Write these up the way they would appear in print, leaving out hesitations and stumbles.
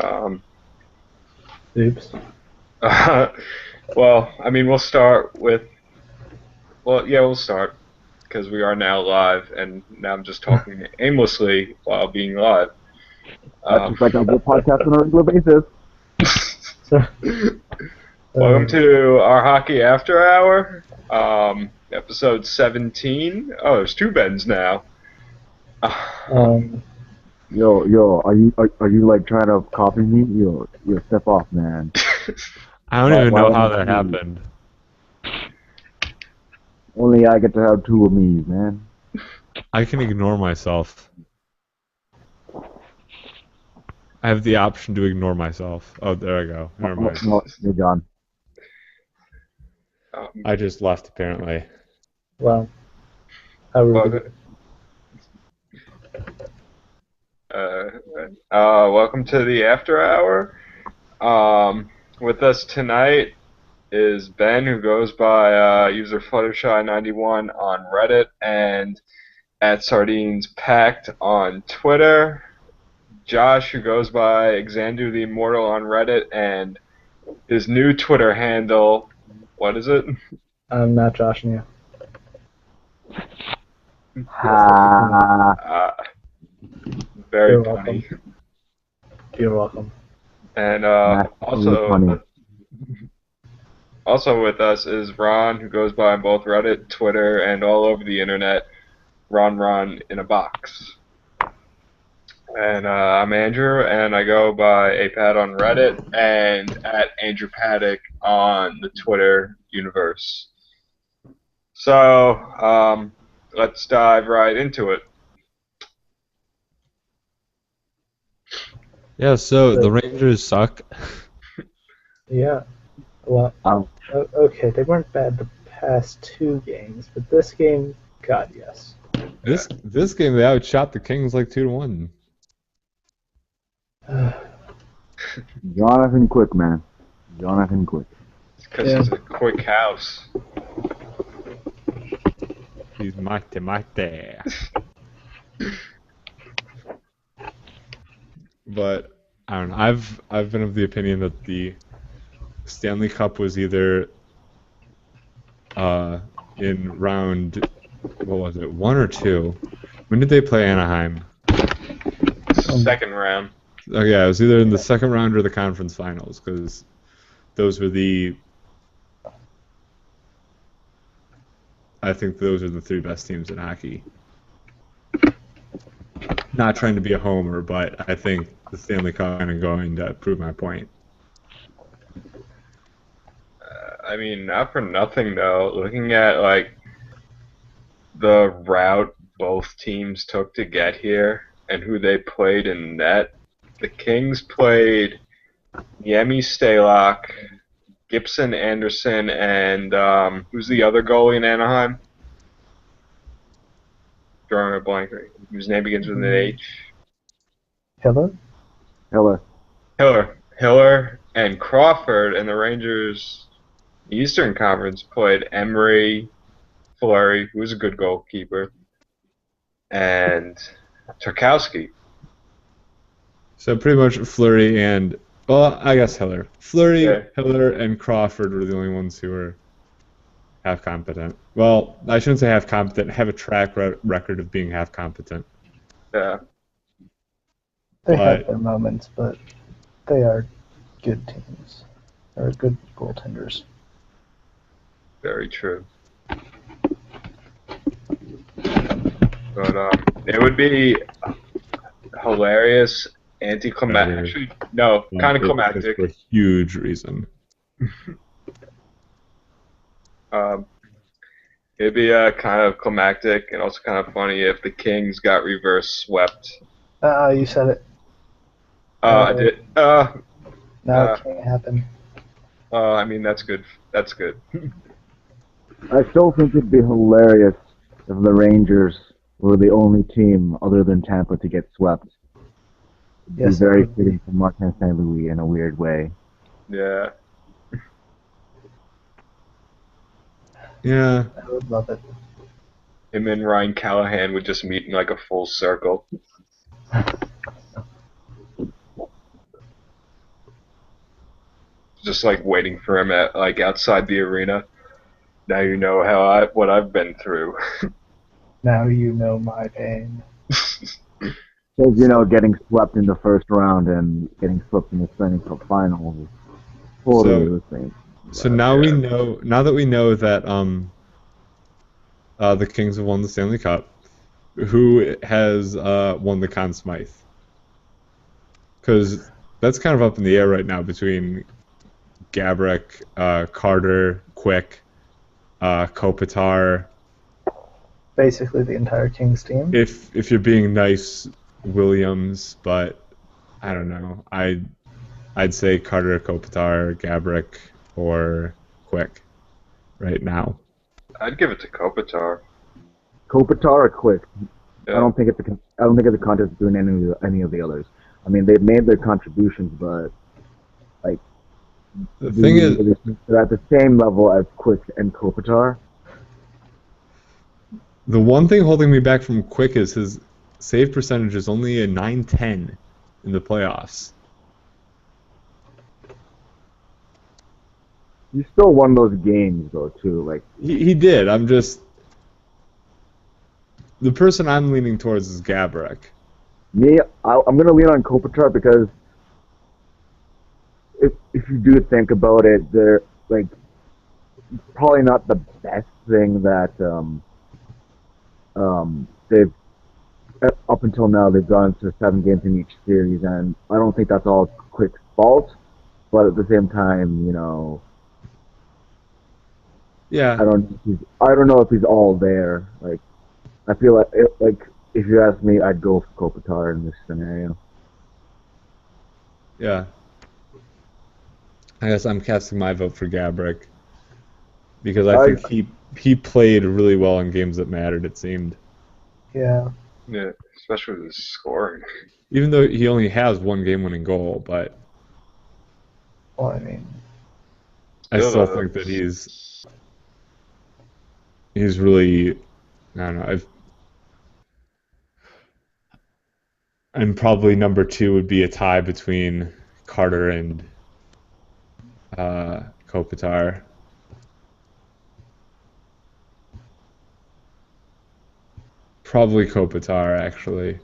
Um, Oops. well, I mean, we'll start with. Well, yeah, we'll start because we are now live, and now I'm just talking aimlessly while being live. That's Um, just like a good podcast on a regular basis. So, welcome to our hockey after hour, episode 17. Oh, there's two Bens now. um, Yo, are you like trying to copy me? Yo, step off, man. I don't Why- even why know would how I that do? happened. Only I get to have two of me, man. I can ignore myself. I have the option to ignore myself. Oh, there I go. Never mind. No, you're gone. um, I just left, apparently. well, how rude. welcome to the after hour. With us tonight is Ben, who goes by user Fluttershy91 on Reddit and at Sardines Packed on Twitter. Josh, who goes by Xandu the Immortal on Reddit, and his new Twitter handle, what is it? I'm not joshing you. Ha. Very You're funny. welcome. You're welcome. And That's really funny. also with us is Ron, who goes by both Reddit, Twitter, and all over the internet. Ron in a box. And I'm Andrew, and I go by APAD on Reddit and at Andrew Paddock on the Twitter universe. So let's dive right into it. Yeah, so the Rangers suck. Yeah. Well, okay, they weren't bad the past two games, but this game, God, yes. This game they outshot the Kings like 2-1. Jonathan Quick, man. Jonathan Quick. Because it's a quick house. He's mate. But I don't know. I've been of the opinion that the Stanley Cup was either in round, what was it, 1 or 2? When did they play Anaheim? Second round. Oh yeah, it was either in the second round or the conference finals, because those were I think those are the three best teams in hockey. Not trying to be a homer, but I think the Stanley Cup is going to prove my point. I mean, not for nothing though. Looking at like the route both teams took to get here and who they played in net, the Kings played Yemi Stalock, Gibson Anderson, and who's the other goalie in Anaheim? Drawing a blank. Whose name begins with an H? Hello? Hiller and Crawford, and the Rangers Eastern Conference played Emery, Fleury, who was a good goalkeeper, and Tarkowski. So pretty much Fleury and, well, I guess Hiller. Fleury, Yeah. Hiller, and Crawford were the only ones who were half competent. Well, I shouldn't say half competent. Have a track record of being half competent. Yeah. They But- have their moments, but they are good teams. They're good goaltenders. Very true. But it would be hilarious, anticlimactic. Better. Actually, no, kind of It's climactic. for a huge reason. It'd be kind of climactic and also kind of funny if the Kings got reverse swept. You said it. I did. No, it can't happen. I mean, that's good. That's good. I still think it'd be hilarious if the Rangers were the only team other than Tampa to get swept. It'd Yes, be very it would. fitting for Martin St. Louis in a weird way. Yeah. Yeah. I would love it. Him and Ryan Callahan would just meet in like a full circle. just like waiting for him at like outside the arena. Now you know what I've been through. Now you know my pain. So, getting swept in the first round and getting swept in the Stanley Cup Finals is totally the same. So now we know. Now that we know that the Kings have won the Stanley Cup, who has won the Conn Smythe? Because that's kind of up in the air right now between Gaborik, Carter, Quick, Kopitar. Basically the entire Kings team. If you're being nice, Williams, but I don't know. I'd say Carter, Kopitar, Gaborik, or Quick right now. I'd give it to Kopitar. Kopitar or Quick? Yeah. I don't think it's a contest between any of the others. I mean, they've made their contributions, but like the thing is, they're at the same level as Quick and Kopitar. The one thing holding me back from Quick is his save percentage is only a .910 in the playoffs. He still won those games though too. Like he did. I'm just the person I'm leaning towards is Gaborik. Me, I'm gonna lean on Kopitar because if you do think about it, they're like probably not the best thing that they've up until now they've gone to 7 games in each series, and I don't think that's all Quick's fault. But at the same time, Yeah. I don't know if he's all there. Like I feel like if you ask me, I'd go for Kopitar in this scenario. Yeah. I guess I'm casting my vote for Gaborik because I think he played really well in games that mattered. It seemed. Yeah. Yeah, especially with his scoring. Even though he only has one game-winning goal, but Well, I mean, I still think that he's really, I don't know. And probably number 2 would be a tie between Carter and Kopitar. Probably Kopitar, actually.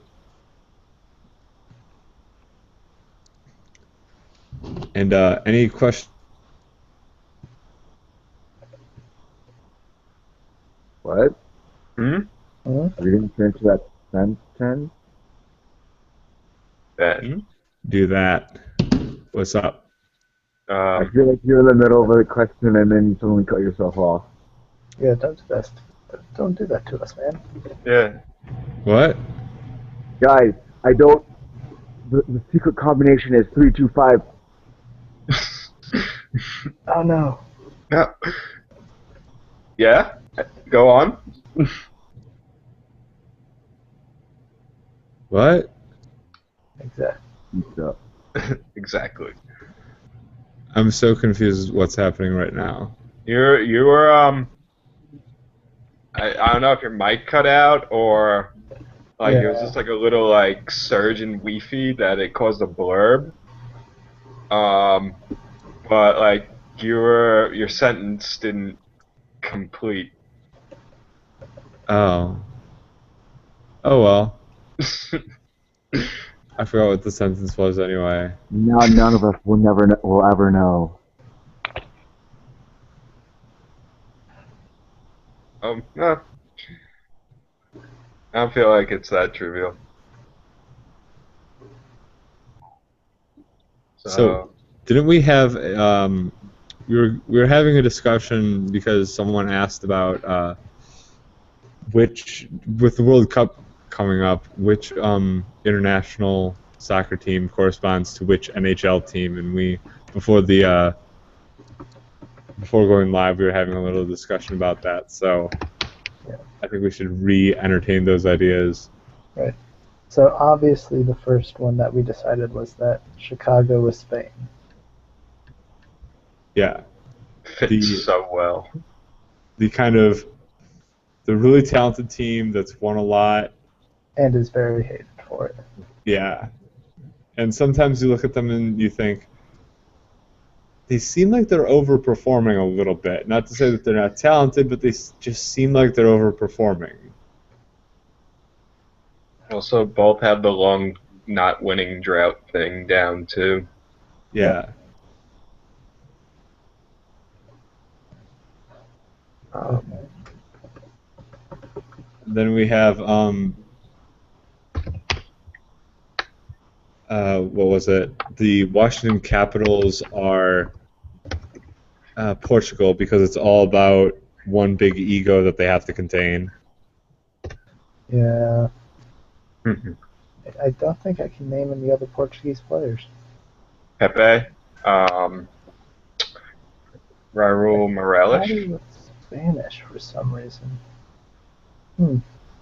And any question? What? Hmm? Are you going to finish that sentence? Ben? Do that. What's up? I feel like you're in the middle of a question and then you suddenly cut yourself off. yeah, don't do that to us, man. Yeah. What? Guys, the secret combination is 325. Oh no. Yeah? Go on. What? Exactly. Exactly. I'm so confused what's happening right now. You were I don't know if your mic cut out or like it was just like a little like surge in Wi-Fi that it caused a blurb. But like your sentence didn't complete. Oh. Oh well. I forgot what the sentence was anyway. Now none of us will ever know. No. I don't feel like it's that trivial. So didn't we have we were having a discussion because someone asked about which, with the World Cup coming up, which international soccer team corresponds to which NHL team, and we before going live we were having a little discussion about that. So I think we should re-entertain those ideas. Right. So obviously the first one that we decided was that Chicago was Spain. Yeah. Fits so well. The really talented team that's won a lot. And is very hated for it. Yeah. And sometimes you look at them and you think, they seem like they're overperforming a little bit. Not to say that they're not talented, but they just seem like they're overperforming. Also, both have the long not winning drought thing down too. Yeah. Then we have what was it? The Washington Capitals are Portugal because it's all about one big ego that they have to contain. Yeah. I don't think I can name any other Portuguese players. Pepe, Raul Morales. He was Spanish for some reason.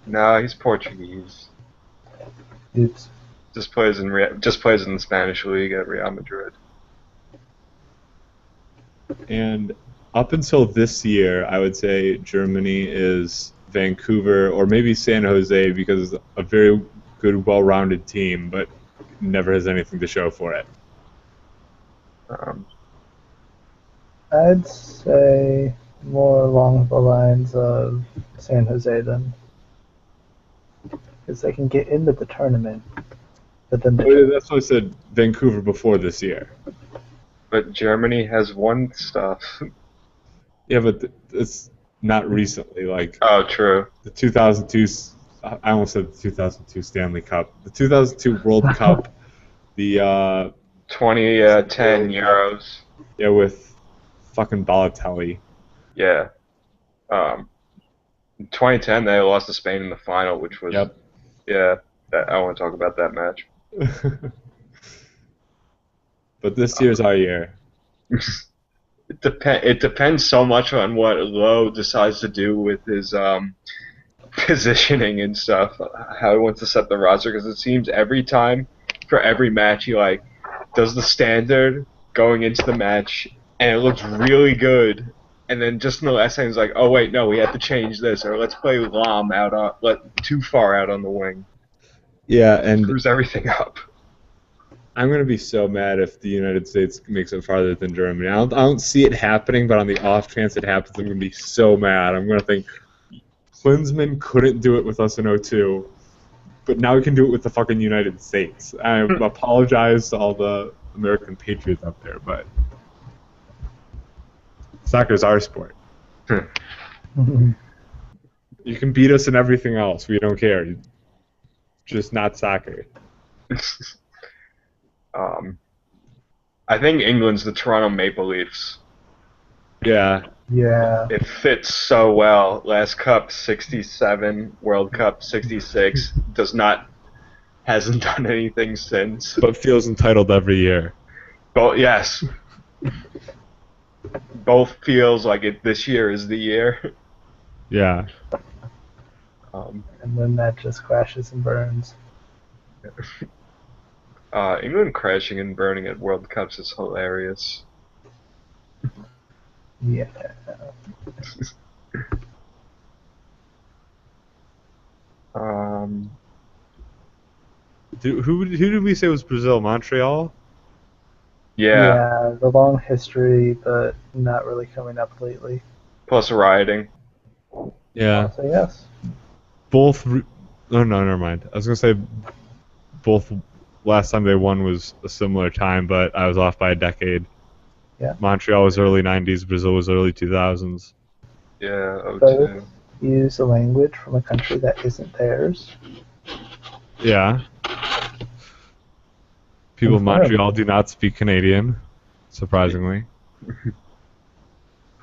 No, he's Portuguese. Oops. Just plays in the Spanish league at Real Madrid. And up until this year, I would say Germany is Vancouver or maybe San Jose because it's a very good, well-rounded team, but never has anything to show for it. I'd say more along the lines of San Jose then. Because they can get into the tournament. But then That's why I said Vancouver before this year. But Germany has won stuff. Yeah, but it's not recently. Like Oh, true. the 2002, I almost said the 2002 Stanley Cup. The 2002 World Cup, the 2010 Euros. yeah, with fucking Balotelli. Yeah. 2010 they lost to Spain in the final, which was Yep. Yeah. I want to talk about that match. But this year's our year. It depends so much on what Lowe decides to do with his positioning and stuff, how he wants to set the roster, because it seems every time for every match he like does the standard going into the match and it looks really good, and then just in the last second he's like, oh wait, no, we have to change this, or let's play Lam out on too far out on the wing. Yeah, and Screws everything up. I'm gonna be so mad if the United States makes it farther than Germany. I don't see it happening, but on the off chance it happens, I'm gonna be so mad. I'm gonna think Klinsmann couldn't do it with us in 2002, but now he can do it with the fucking United States. I apologize to all the American patriots out there, but soccer's our sport. You can beat us in everything else. We don't care. Just not soccer. I think England's the Toronto Maple Leafs. Yeah. Yeah. It fits so well. Last Cup 67, World Cup 66, hasn't done anything since. But feels entitled every year. Both, yes. Both feels like this year is the year. Yeah. And then that just crashes and burns. England crashing and burning at World Cups is hilarious. Yeah. Who did we say was Brazil? Montreal? Yeah. Yeah, the long history, but not really coming up lately. Plus rioting. Yeah. So yes. Both. Oh no, never mind. I was gonna say both. Last time they won was a similar time, but I was off by a decade. Yeah. Montreal was early '90s. Brazil was early 2000s. Yeah. Both use a language from a country that isn't theirs. Yeah. People in Montreal do not speak Canadian, surprisingly.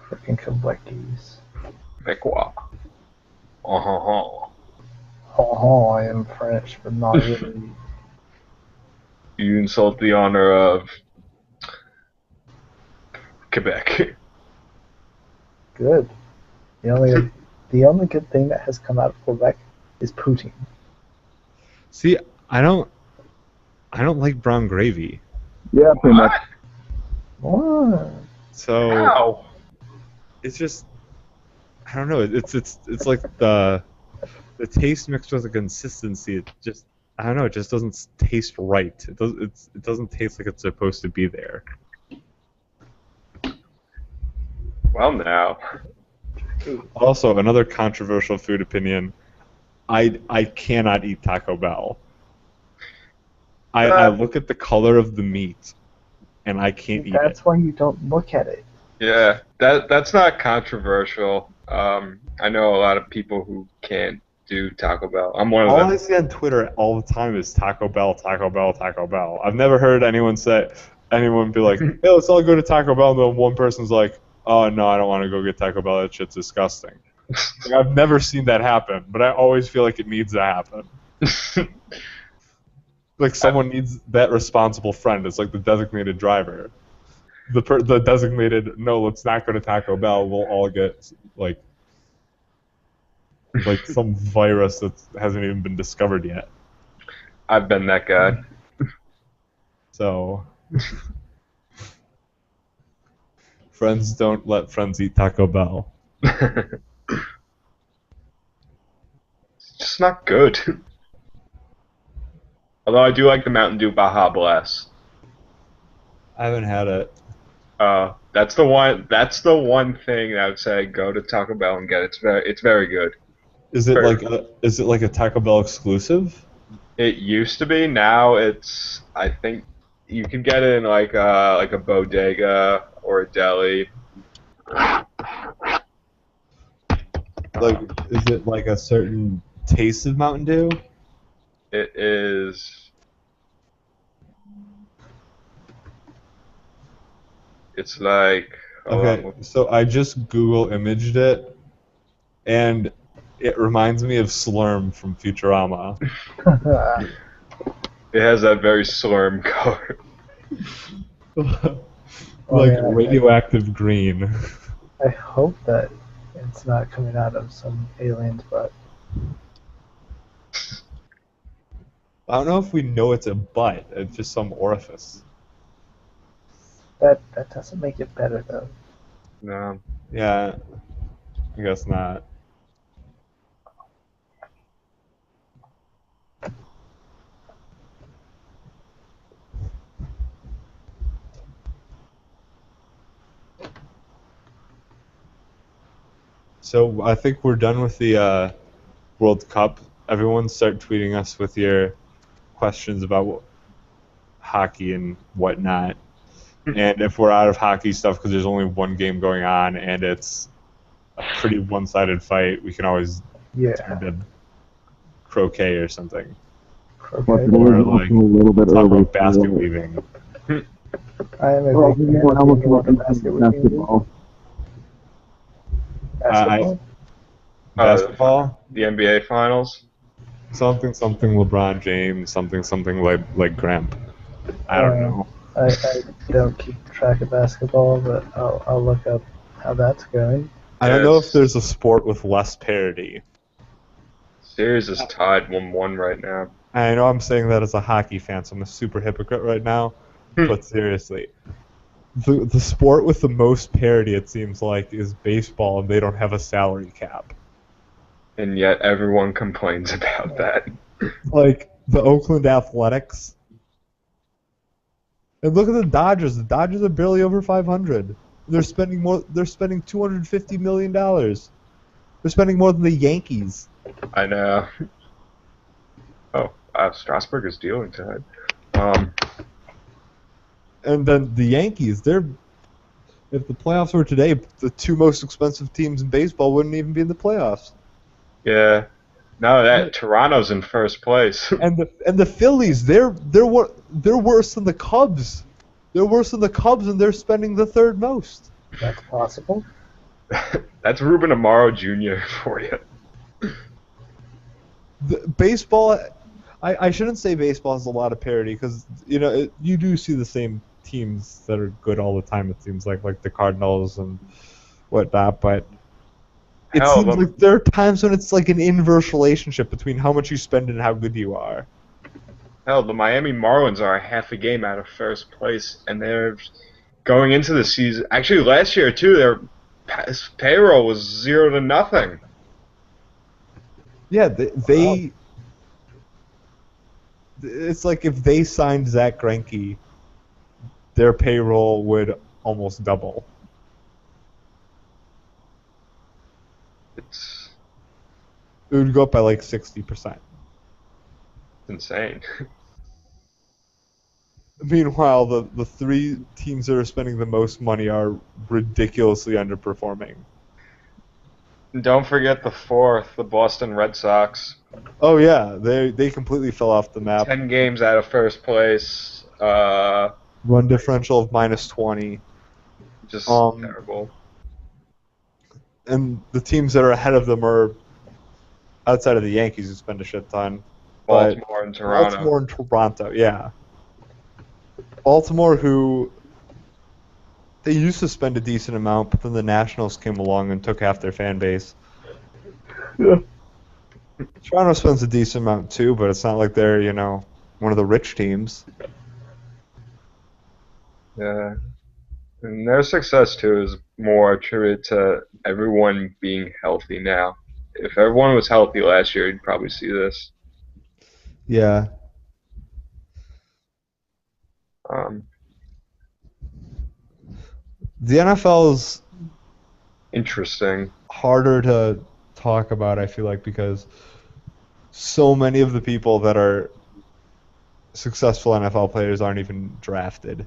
Freaking Quebecese. Quebecois. I am French, but not really. You insult the honor of Quebec. Good. The only good thing that has come out of Quebec is poutine. See, I don't like brown gravy. Yeah, pretty much. What? So Ow. it's just, I don't know. It's like the taste mixed with the consistency. It just, I don't know. It just doesn't taste right. It doesn't taste like it's supposed to be there. Well, now. Also, another controversial food opinion. I cannot eat Taco Bell. I look at the color of the meat, and I can't eat it. That's why you don't look at it. Yeah, that's not controversial. I know a lot of people who can't do Taco Bell. I'm one of All them. I see on Twitter all the time is Taco Bell, Taco Bell, Taco Bell. I've never heard anyone be like, hey, let's all go to Taco Bell, and then one person's like, oh, no, I don't want to go get Taco Bell, that shit's disgusting. Like, I've never seen that happen, but I always feel like it needs to happen. Like someone needs that responsible friend. It's like the designated driver. The designated, no, let's not go to Taco Bell, we'll all get, like some virus that hasn't even been discovered yet. I've been that guy. So, friends don't let friends eat Taco Bell. It's just not good. Although I do like the Mountain Dew Baja Blast. I haven't had it. That's the one. That's the one thing I would say go to Taco Bell and get. It's very good. Is it like a Taco Bell exclusive? It used to be. Now it's. I think you can get it in like a bodega or a deli. Like, is it like a certain taste of Mountain Dew? It is. It's like. Okay, so I just Google imaged it, and it reminds me of Slurm from Futurama. It has that very slurm color. Like yeah, radioactive green. I hope that it's not coming out of some alien's butt. I don't know if we know it's a butt. It's just some orifice. That doesn't make it better though. No. Yeah, I guess not. So I think we're done with the World Cup. Everyone start tweeting us with your questions about hockey and whatnot. And if we're out of hockey stuff because there's only one game going on and it's a pretty one-sided fight, we can always Yeah. turn to croquet or something. But Okay. it Or is like also a little bit talk early. about basket weaving. I am a Well, big fan what of else being able to about basket weaving. basketball? Basketball? Basketball? The NBA Finals. Something LeBron James, something like Gramp. I don't know. I don't keep track of basketball, but I'll look up how that's going. I don't know Yes. if there's a sport with less parity. Series is tied 1-1 right now. I know I'm saying that as a hockey fan, so I'm a super hypocrite right now. But seriously, the sport with the most parity, it seems like, is baseball, and they don't have a salary cap. And yet everyone complains about that. Like the Oakland Athletics. And look at the Dodgers. The Dodgers are barely over 500. They're spending more. They're spending $250 million. They're spending more than the Yankees. I know. Oh, Strasburg is dealing tonight. And then the Yankees, if the playoffs were today, the two most expensive teams in baseball wouldn't even be in the playoffs. Yeah. No, that Toronto's in first place. And the Phillies, they're worse than the Cubs. They're worse than the Cubs, and they're spending the third most. That's possible. That's Ruben Amaro Jr. for you. Baseball, I shouldn't say baseball has a lot of parity because you do see the same teams that are good all the time. It seems like the Cardinals and whatnot, but it Hell, seems like there are times when it's like an inverse relationship between how much you spend and how good you are. Hell, the Miami Marlins are half a game out of first place, and they're going into the season. Actually, last year too, their payroll was 0-0. Yeah, they it's like if they signed Zach Greinke, their payroll would almost double. It's It would go up by like 60%. insane. Meanwhile, the three teams that are spending the most money are ridiculously underperforming. And don't forget the fourth, the Boston Red Sox. Oh yeah, they completely fell off the map. 10 games out of first place. Run differential of -20. Just Um, terrible. And the teams that are ahead of them are outside of the Yankees, who spend a shit ton. But Baltimore and Toronto. Baltimore and Toronto, yeah. Baltimore, who they used to spend a decent amount, but then the Nationals came along and took half their fan base. Yeah. Toronto spends a decent amount too, but it's not like they're, one of the rich teams. Yeah. And their success, too, is more attributed to everyone being healthy now. If everyone was healthy last year, you'd probably see this. Yeah. Um, The NFL is Interesting. harder to talk about, I feel like, because so many of the people that are successful NFL players aren't even drafted.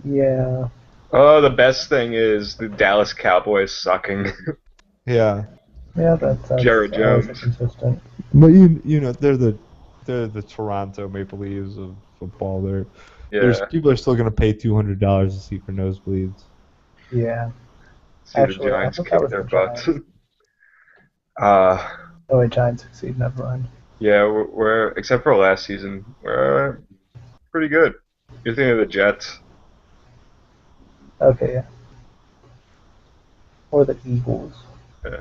Yeah. Oh, the best thing is the Dallas Cowboys sucking. Yeah. Yeah, that's Jared always Jones. consistent. But they're the Toronto Maple Leafs of football. There's Yeah. people are still gonna pay $200 a seat for nosebleeds. Yeah. See Actually, the I Giants think that kick was their the butts. Giants. uh, Oh, wait, Giants succeed. Never mind. yeah, we're except for last season, we're pretty good. You're thinking of the Jets. Okay, yeah. Or the Eagles. Yeah.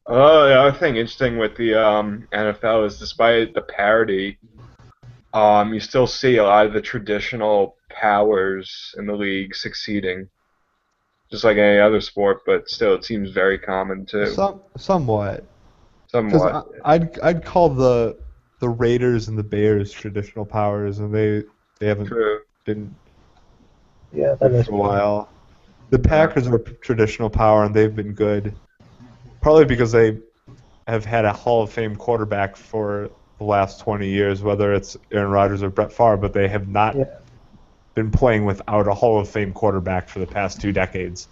Oh, the other thing interesting with the NFL is despite the parity, you still see a lot of the traditional powers in the league succeeding, just like any other sport. But still, it seems very common too, Somewhat, because somewhat. I'd call the Raiders and the Bears traditional powers, and they haven't True. been Yeah, that good is for a while. The Packers are a traditional power, and they've been good, probably because they have had a Hall of Fame quarterback for the last 20 years, whether it's Aaron Rodgers or Brett Favre, but they have not Yeah. been playing without a Hall of Fame quarterback for the past 2 decades.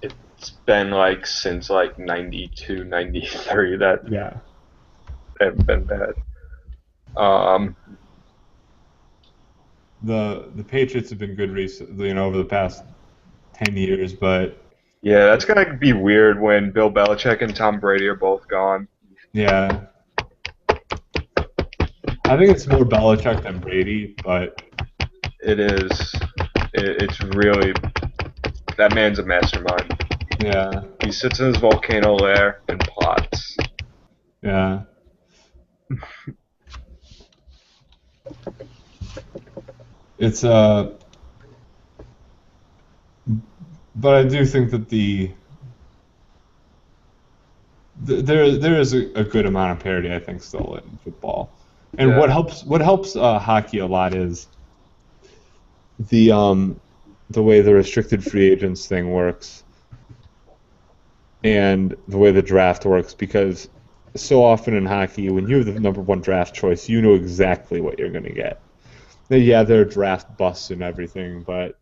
It's been like since like 92, 93 that Yeah. they've been bad. Um, The Patriots have been good recently, over the past 10 years, but yeah, that's gonna be weird when Bill Belichick and Tom Brady are both gone. yeah. I think it's more Belichick than Brady, but It is. It's really that man's a mastermind. yeah, He sits in his volcano lair and plots. yeah. It's but I do think that there is a good amount of parity, I think, still in football. And Yeah. what helps hockey a lot is the way the restricted free agents thing works and the way the draft works, because so often in hockey, when you're the number one draft choice, you know exactly what you're going to get. Now, yeah, there are draft busts and everything, but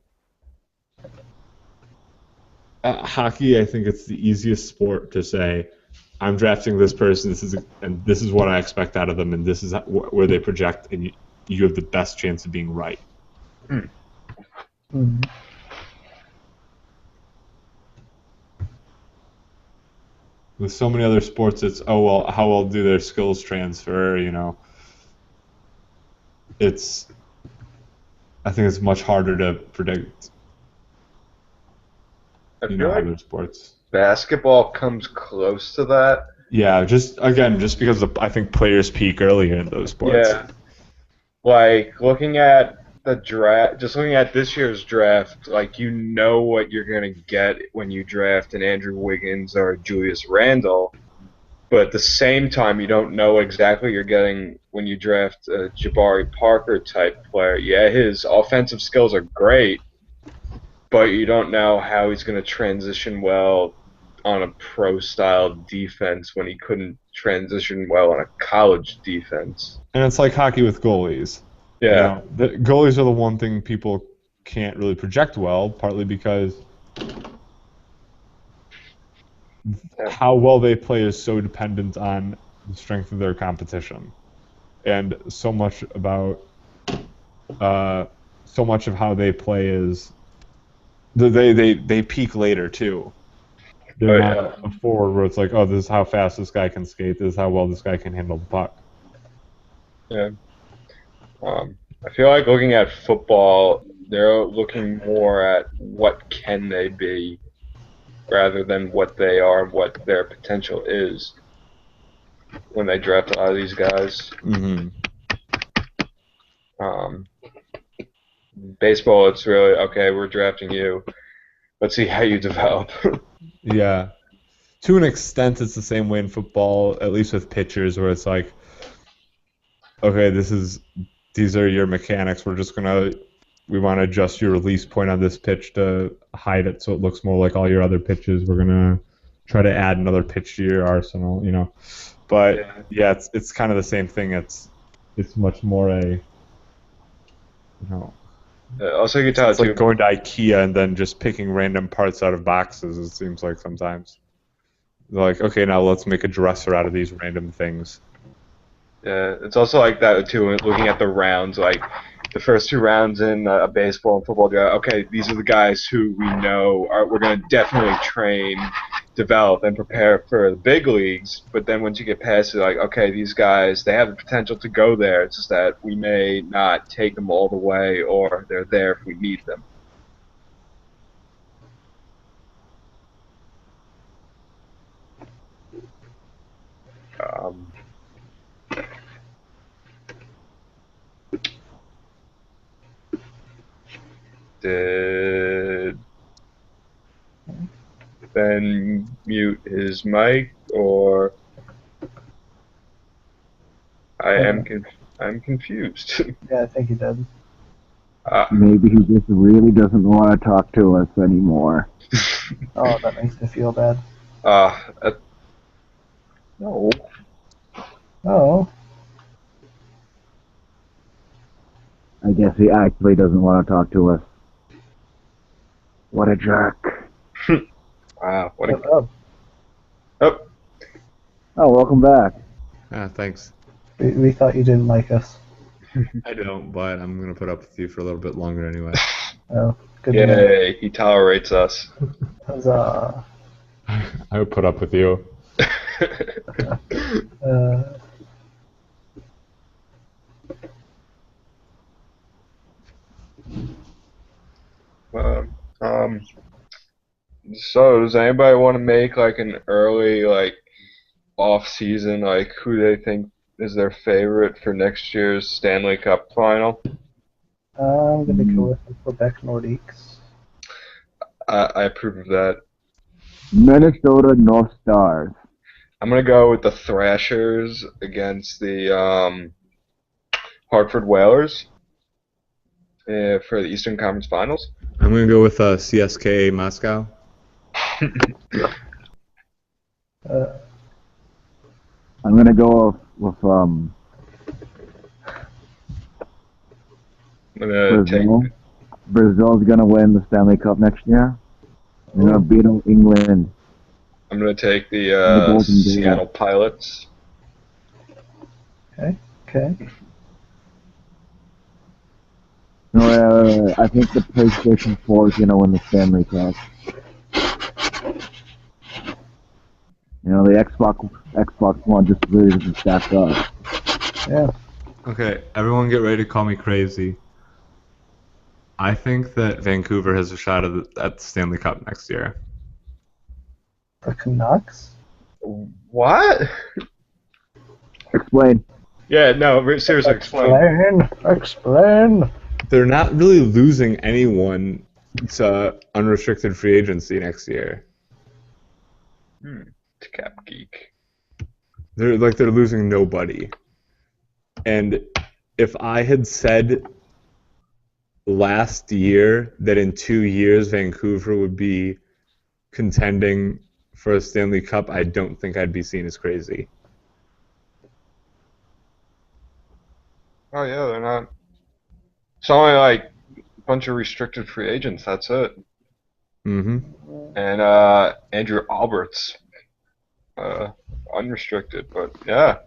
hockey, I think it's the easiest sport to say, I'm drafting this person, and this is what I expect out of them, and this is where they project, and you have the best chance of being right. Mhm. With so many other sports, it's how well do their skills transfer? I think it's much harder to predict. I feel like Other sports. basketball comes close to that. Yeah, just because I think players peak earlier in those sports. Yeah. Like looking at the draft, just looking at this year's draft, like you know what you're gonna get when you draft an Andrew Wiggins or a Julius Randle, but at the same time you don't know exactly what you're getting when you draft a Jabari Parker type player. Yeah, his offensive skills are great, but you don't know how he's going to transition well on a pro-style defense when he couldn't transition well on a college defense. And it's like hockey with goalies. Yeah. You know, the goalies are the one thing people can't really project well, partly because how well they play is so dependent on the strength of their competition, and so much of how they play is they peak later too. They're not a forward where it's like, oh, this is how fast this guy can skate, this is how well this guy can handle the puck. Yeah. I feel like looking at football, they're looking more at what can they be rather than what they are and what their potential is when they draft a lot of these guys. Mm-hmm. Baseball, it's really, okay, we're drafting you. Let's see how you develop. Yeah. To an extent, it's the same way in football, at least with pitchers, where it's like, okay, these are your mechanics. We want to adjust your release point on this pitch to hide it so it looks more like all your other pitches. We're gonna try to add another pitch to your arsenal, you know. But yeah, it's kind of the same thing. It's much more a, you know. Also, you can tell it's like going to IKEA and then just picking random parts out of boxes. It seems like sometimes. They're like, okay, now let's make a dresser out of these random things. Yeah, it's also like that too. Looking at the rounds, like the first 2 rounds in a baseball and football draft. Okay, these are the guys who we know we're going to definitely train, develop, and prepare for the big leagues. But then once you get past it, like, okay, these guys, they have the potential to go there. It's just that we may not take them all the way, or they're there if we need them. Did Ben mute his mic, or I'm confused. Yeah, I think he did. Maybe he just really doesn't want to talk to us anymore. Oh, that makes me feel bad. No. Oh. I guess he actually doesn't want to talk to us. What a jerk. Wow. What a... Oh, Oh, welcome back. Thanks. we thought you didn't like us. I don't, but I'm going to put up with you for a little bit longer anyway. Oh, good to know. Yay, he tolerates us. Huzzah. I would put up with you. So does anybody want to make like an early off season, like who they think is their favorite for next year's Stanley Cup final? I'm going to go with the Quebec Nordiques. I approve of that. Minnesota North Stars. I'm gonna go with the Thrashers against the Hartford Whalers for the Eastern Conference Finals. I'm going to go with CSKA Moscow. I'm going to go with Brazil. Brazil's going to win the Stanley Cup next year. They're going to beat England. I'm going to take the Seattle Pilots. Okay. No, I think the PlayStation 4 is going to win the Stanley Cup. You know, the Xbox One just really doesn't stack up. Yeah. Okay, everyone get ready to call me crazy. I think that Vancouver has a shot at the Stanley Cup next year. The Canucks? What? Explain. Yeah, no, seriously, explain. Explain. They're not really losing anyone to unrestricted free agency next year. Cap geek. They're losing nobody. And if I had said last year that in 2 years Vancouver would be contending for a Stanley Cup, I don't think I'd be seen as crazy. Oh yeah, they're not. It's only like a bunch of restricted free agents. That's it. Mm-hmm. And Andrew Alberts, uh, unrestricted. But yeah.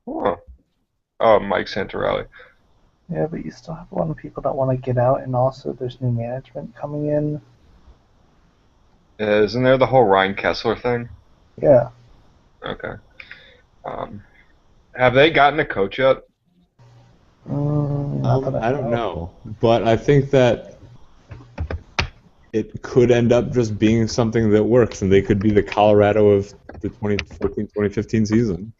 Huh. Oh, Mike Santorelli. Yeah, but you still have a lot of people that want to get out, and also there's new management coming in. Isn't there the whole Ryan Kessler thing? Yeah. Okay. Um, have they gotten a coach yet? Not that I I don't know. know, but I think that it could end up just being something that works, and they could be the Colorado of the 2014-2015 season.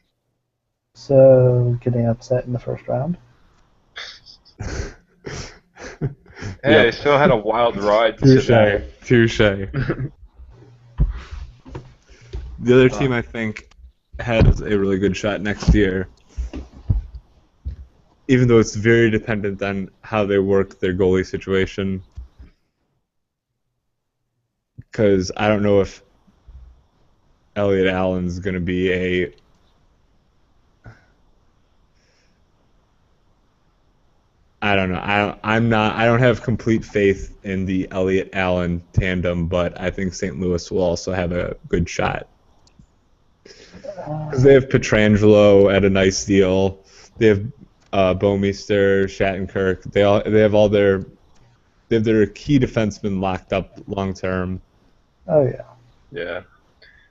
So, getting upset in the first round? Hey, they Yep. still had a wild ride Touche. today. Touche. The other team I think has a really good shot next year, even though it's very dependent on how they work their goalie situation. Because I don't know if Elliot Allen's going to be a. I don't know. I'm not. I don't have complete faith in the Elliot Allen tandem, but I think St. Louis will also have a good shot. Because they have Pietrangelo at a nice deal. They have Bouwmeester, Shattenkirk. They have their key defensemen locked up long term. Oh, yeah. Yeah.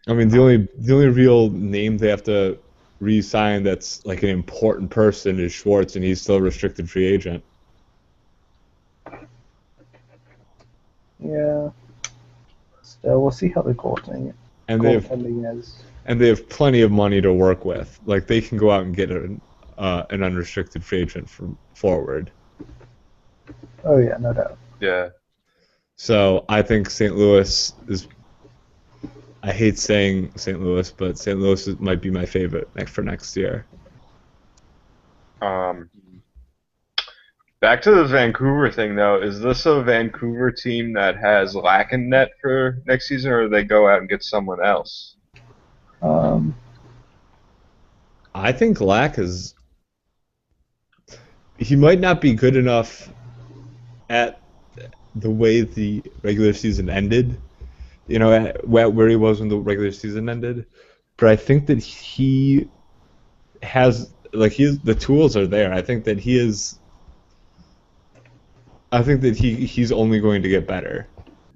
I mean, the only real name they have to re-sign that's like an important person is Schwartz, and he's still a restricted free agent. Yeah. Still, we'll see how the goaltending is. And they have plenty of money to work with. Like they can go out and get an unrestricted free agent from forward. Oh, yeah, no doubt. Yeah. So I think St. Louis is. I hate saying St. Louis, but St. Louis might be my favorite for next year. Back to the Vancouver thing, though. Is this a Vancouver team that has Lack in net for next season, or do they go out and get someone else? I think Lack is. He might not be good enough at the way the regular season ended, where he was when the regular season ended. But I think that he has, the tools are there. I think that he is. I think that he's only going to get better.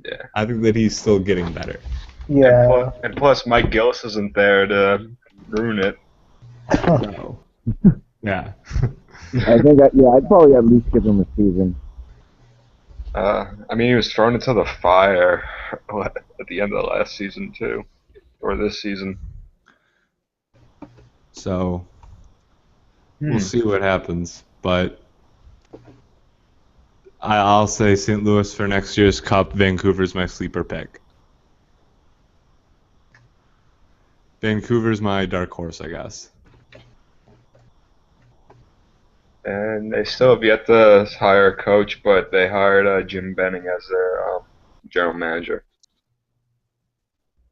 Yeah. I think that he's still getting better. Yeah. And plus, Mike Gillis isn't there to ruin it. No. Yeah. I think, I'd probably at least give him a season. I mean, he was thrown into the fire at the end of the last season, too. Or this season. So, we'll see what happens. But I'll say St. Louis for next year's Cup. Vancouver's my sleeper pick. Vancouver's my dark horse, I guess. And they still have yet to hire a coach, but they hired Jim Benning as their general manager.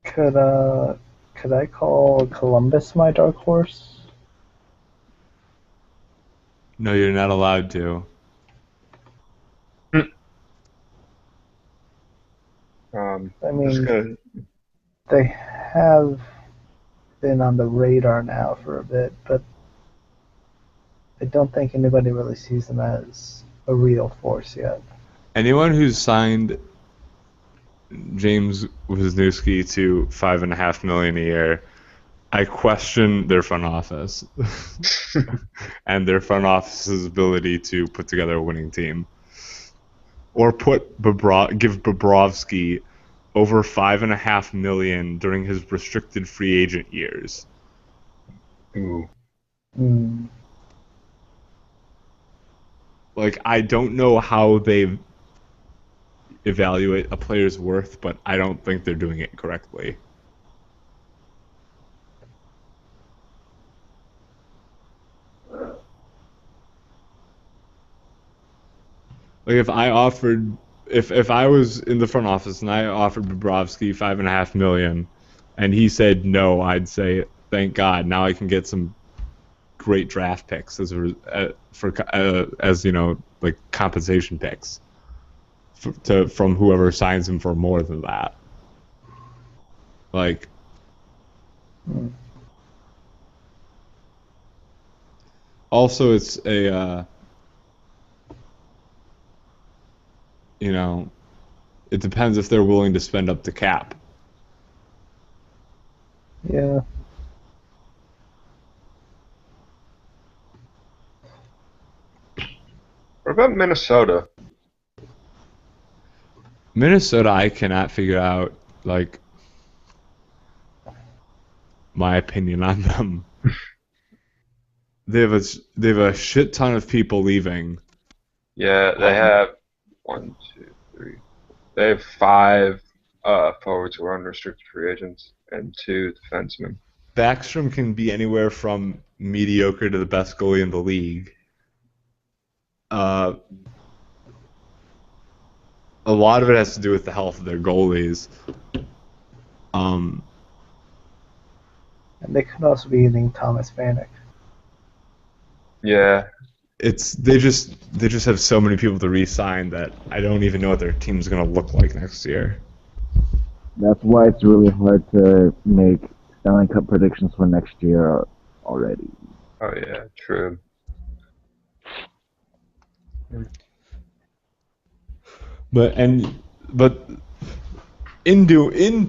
Could I call Columbus my dark horse? No, you're not allowed to. I mean, they have been on the radar now for a bit, but I don't think anybody really sees them as a real force yet. Anyone who's signed James Wisniewski to $5.5 million a year, I question their front office and their front office's ability to put together a winning team, or give Bobrovsky over $5.5 million during his restricted free agent years. Ooh. Like, I don't know how they evaluate a player's worth, but I don't think they're doing it correctly. Like if I offered, if I was in the front office and I offered Bobrovsky $5.5 million, and he said no, I'd say thank God. Now I can get some great draft picks as like compensation picks from whoever signs him for more than that. Like, Hmm. also it's a it depends if they're willing to spend up the cap. Yeah. What about Minnesota? Minnesota, I cannot figure out like my opinion on them. They have a shit ton of people leaving. Yeah, they have one, two, three. They have five forwards who are unrestricted free agents and two defensemen. Backstrom can be anywhere from mediocre to the best goalie in the league. Uh, a lot of it has to do with the health of their goalies. Um, And they could also be using Thomas Vanek. Yeah, they just have so many people to re-sign that I don't even know what their team's gonna look like next year. That's why it's really hard to make Stanley Cup predictions for next year already. oh yeah, true. But in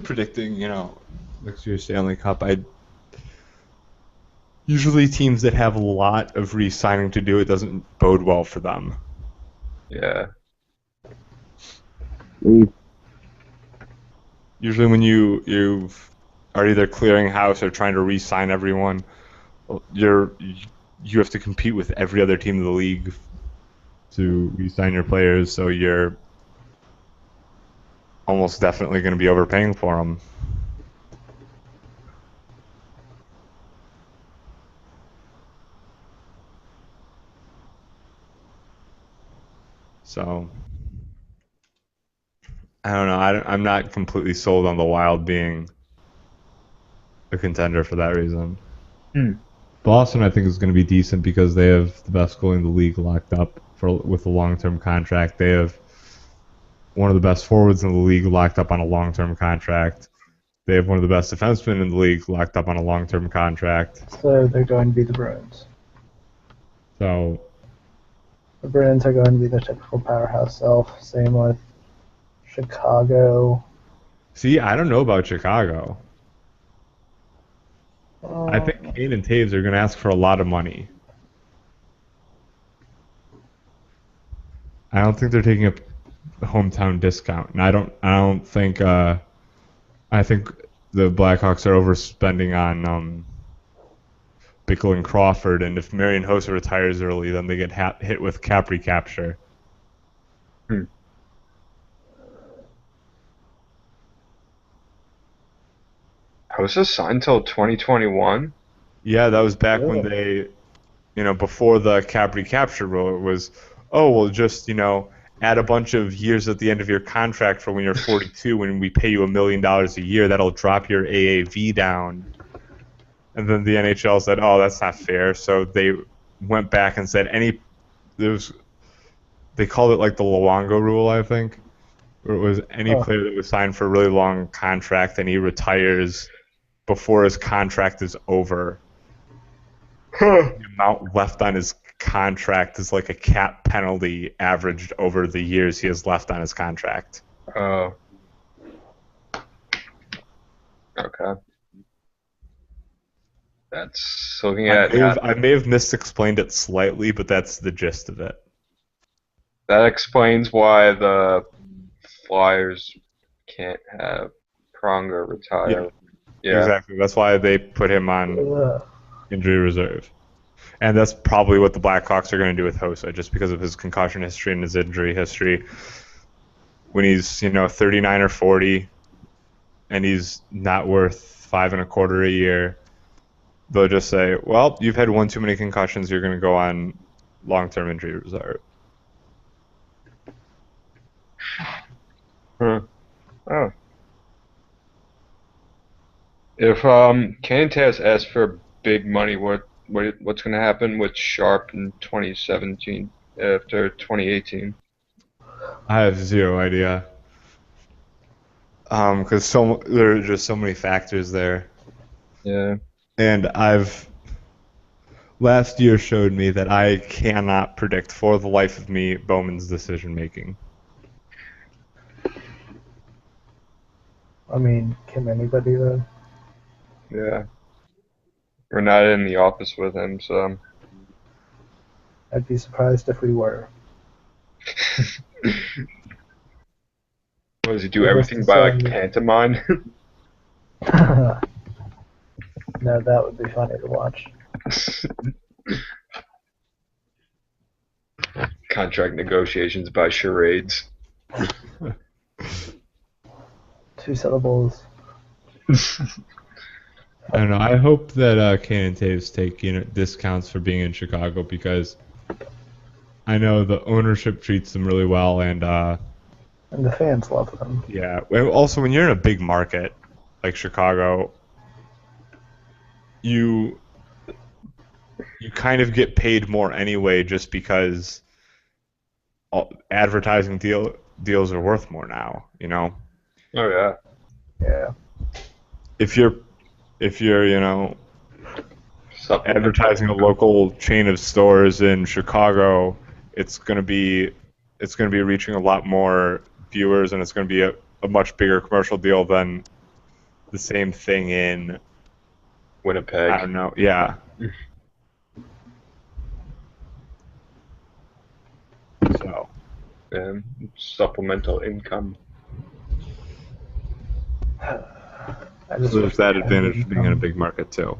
predicting, next year's Stanley Cup, I usually teams that have a lot of re-signing to do, it doesn't bode well for them. Yeah, Leaf. Usually when you are either clearing house or trying to re-sign everyone, you have to compete with every other team in the league to re-sign your players, so you're almost definitely going to be overpaying for them. So I don't know. I'm not completely sold on the Wild being a contender for that reason. Boston, I think, is going to be decent because they have the best goalie in the league locked up with a long-term contract. They have one of the best forwards in the league locked up on a long-term contract. They have one of the best defensemen in the league locked up on a long-term contract. So they're going to be the Bruins. So The Bruins are going to be the typical powerhouse elf. Same with Chicago. see, I don't know about Chicago. I think Kane and Taves are going to ask for a lot of money. I don't think they're taking a hometown discount, and I don't think. I think the Blackhawks are overspending on Bickle and Crawford, and if Marian Hossa retires early, then they get hit with cap recapture. was this signed till 2021? Yeah, that was back when they, before the cap recapture rule, it was, oh, well, just, add a bunch of years at the end of your contract for when you're 42, when we pay you $1 million a year, that'll drop your AAV down. And then the NHL said, oh, that's not fair. So they went back and said they called it like the Luongo rule, I think, where it was any player that was signed for a really long contract and he retires before his contract is over. The amount left on his contract is like a cap penalty averaged over the years he has left on his contract. Oh. Okay. That's looking at I may have misexplained it slightly, but that's the gist of it. that explains why the Flyers can't have Pronger retire. Yeah. Exactly. That's why they put him on injury reserve. And that's probably what the Blackhawks are going to do with Hossa, just because of his concussion history and his injury history. When he's, 39 or 40, and he's not worth $5.25 a year, they'll just say, well, you've had one too many concussions, you're going to go on long-term injury reserve. Huh. Oh. If Cantas asks for big money, what's going to happen with Sharp in 2017 after 2018? I have zero idea. Because there are just so many factors there, Yeah. and last year showed me that I cannot predict for the life of me Bowman's decision making. I mean, can anybody though? Yeah. We're not in the office with him, so. I'd be surprised if we were. What does he do? Needless Everything to by like say, pantomime? no, that would be funny to watch. Contract negotiations by charades. 2 syllables. I don't know. I hope that Kane and Taves take discounts for being in Chicago because I know the ownership treats them really well, and And the fans love them. yeah. Well, also, when you're in a big market like Chicago, you kind of get paid more anyway, just because advertising deals are worth more now. Oh yeah. Yeah. If you're advertising a local chain of stores in Chicago, it's gonna be reaching a lot more viewers, and it's gonna be a much bigger commercial deal than the same thing in Winnipeg. I don't know. Yeah. So. Supplemental income. So there's that advantage of being in a big market too.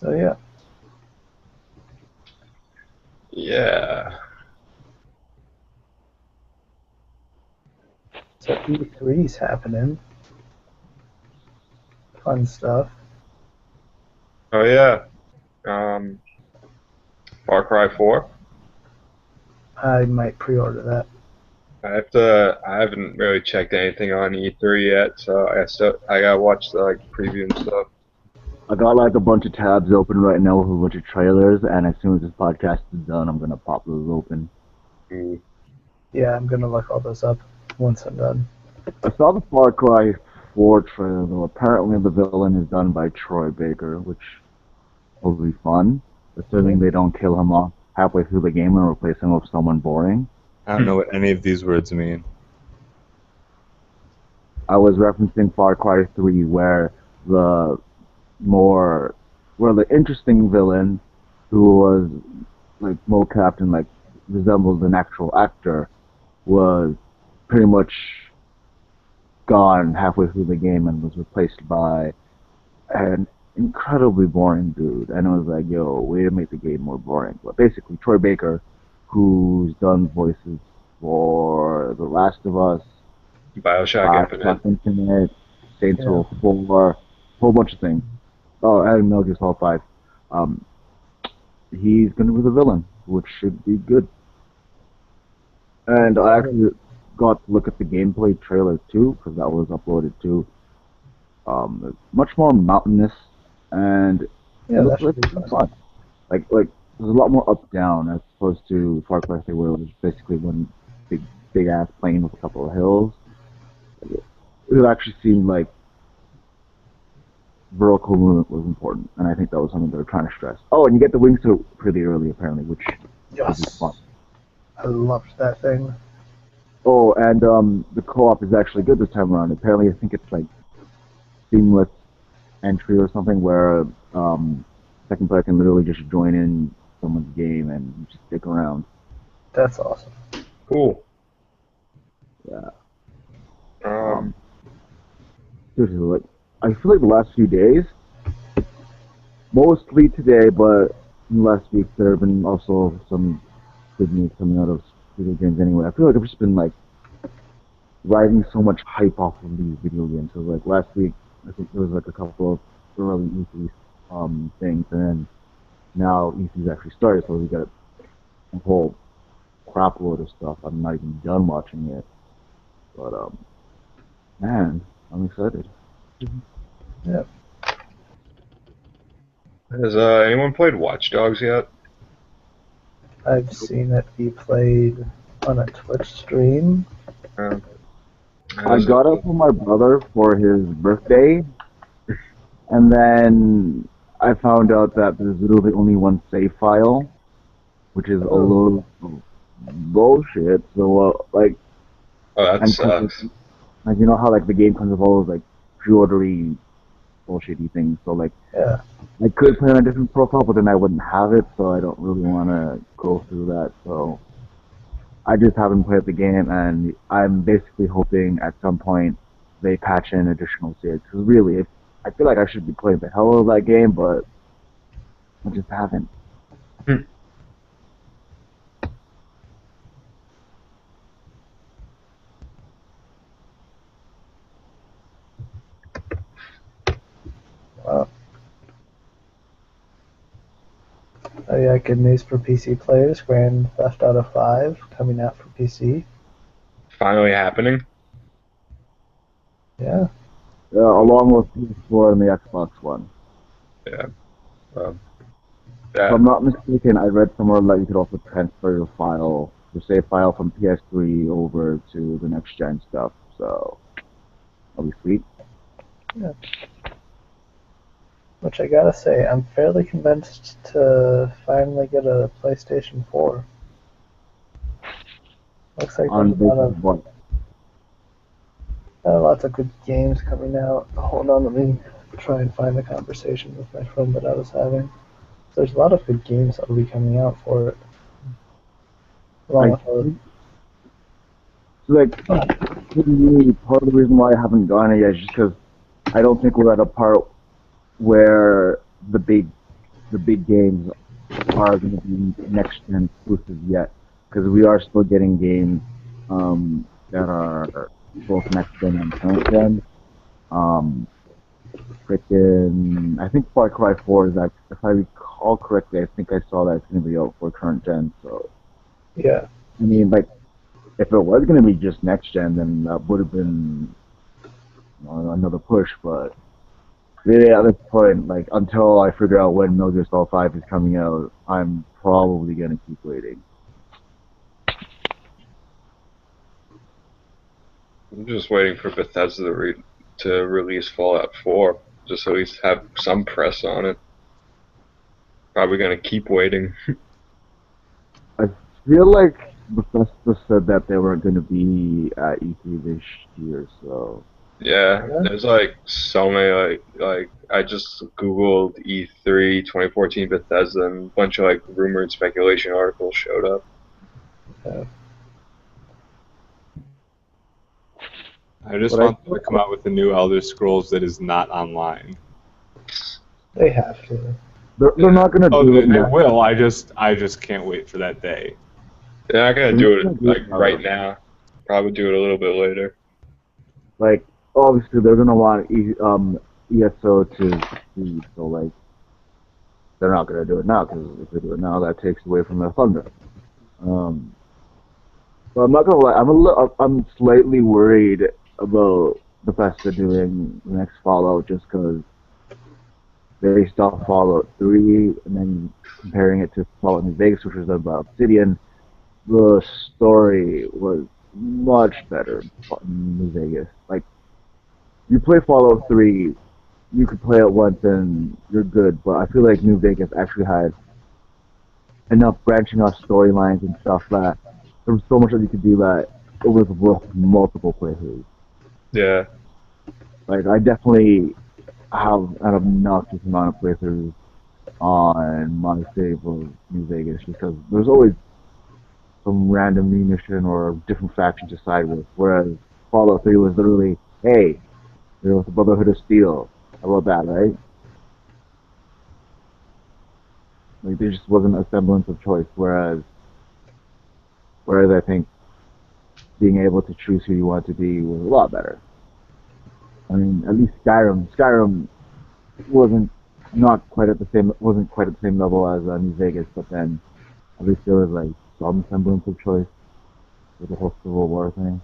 So yeah. Yeah. So E3's happening. Fun stuff. Oh yeah. Far Cry 4. I might pre-order that. I haven't really checked anything on E3 yet, so I gotta watch the preview and stuff. I got like a bunch of tabs open right now with a bunch of trailers, and as soon as this podcast is done, I'm gonna pop those open. Ooh. Yeah, I'm gonna look all those up once I'm done. I saw the Far Cry 4 trailer, though. Apparently the villain is done by Troy Baker, which will be fun, assuming they don't kill him off halfway through the game and replace him with someone boring. I don't know what any of these words mean. I was referencing Far Cry 3, where the interesting villain, who was like mocapped and like resembles an actual actor, was pretty much gone halfway through the game and was replaced by an incredibly boring dude. And it was like, yo, way to make the game more boring. But basically, Troy Baker, who's done voices for The Last of Us, Bioshock Infinite, Saints Row 4, a whole bunch of things. Oh, and Metal Gear Solid 5. He's going to be the villain, which should be good. And I actually got to look at the gameplay trailer too, because that was uploaded too. It's much more mountainous, and it looks like it's fun. Like there's a lot more up down as opposed to Far Cry 3, where it was basically one big ass plain with a couple of hills. It actually seemed like vertical movement was important, and I think that was something they were trying to stress. Oh, and you get the wingsuit pretty early apparently, which is fun. I loved that thing. Oh, and the co-op is actually good this time around. Apparently, I think it's like seamless entry or something, where second player can literally just join in someone's game and you just stick around. That's awesome. Cool. Yeah. Um, Seriously, like, I feel like the last few days, mostly today, but in the last week there have been also some good news coming out of video games anyway. I feel like I've just been like riding so much hype off of these video games. So like last week, I think there was like a couple of early E3 things, and then now E3's actually started, so we got a whole crap load of stuff. I'm not even done watching it, but man, I'm excited. Yep. has anyone played Watch Dogs yet? I've seen it be played on a Twitch stream. Um, I got it for my brother for his birthday, and then I found out that there's literally only one save file, which is a load of bullshit. So, like, Oh, that and sucks. like, you know how like the game comes with all those like pre-ordery bullshitty things. So like, Yeah. I could play on a different profile, but then I wouldn't have it, so I don't really want to go through that. So I just haven't played the game, and I'm basically hoping at some point they patch in additional saves. Because really, I feel like I should be playing the hell out of that game, but I just haven't. Wow. Oh yeah, good news for PC players. Grand Theft Auto 5 coming out for PC. Finally happening. Yeah. Along with PS4 and the Xbox One. Yeah. If I'm not mistaken, I read somewhere that you could also transfer your file, your save file from PS3 over to the next gen stuff. So that'll be sweet. Yeah. Which I gotta say, I'm fairly convinced to finally get a PlayStation 4. Looks like On there's a lot basis of what? lots of good games coming out. Hold on, let me try and find the conversation with my friend that I was having. There's a lot of good games that will be coming out for it. Along with other. Like, to me, part of the reason why I haven't gone it yet is just because I don't think we're at a part where the big games are going to be next gen exclusives yet, because we are still getting games that are both next gen and current gen. Frickin', I think Far Cry 4 is actually, if I recall correctly, I think I saw that it's going to be out for current gen. So Yeah. I mean, like, if it was going to be just next gen, then that would have been another push. But really, at this point, like, until I figure out when Metal Gear Solid 5 is coming out, I'm probably going to keep waiting. I'm just waiting for Bethesda to release Fallout 4, just at least have some press on it. Probably gonna keep waiting. I feel like Bethesda said that they weren't going to be at E3 this year, so Yeah, there's like so many like I just googled E3 2014 Bethesda and a bunch of like rumored speculation articles showed up. I just But want them to come out with the new Elder Scrolls that is not online. They have to. they're not going to Oh, do it they now. will. I just can't wait for that day. They're not gonna do it like now. right now. Probably do it a little bit later. Like, obviously, they're going to want ESO to see, so, like, they're not going to do it now, because if they do it now, that takes away from their thunder. But I'm not going to lie, I'm slightly worried about Bethesda doing the next Fallout, just because based off Fallout 3, and then comparing it to Fallout New Vegas, which was about Obsidian, the story was much better in New Vegas. Like, you play Fallout 3, you could play it once and you're good, but I feel like New Vegas actually had enough branching off storylines and stuff that there was so much that you could do that it was worth multiple playthroughs. Yeah. Like, I definitely have an obnoxious amount of playthroughs on my save of New Vegas because there's always some random munition or different faction to side with. Whereas Fallout 3 was literally, hey, there was the Brotherhood of Steel. How about that, right? Like there just wasn't a semblance of choice. Whereas I think being able to choose who you want to be was a lot better. I mean, at least Skyrim wasn't not quite at the same wasn't quite at the same level as New Vegas, but then at least there was like some semblance of choice with the whole Civil War thing.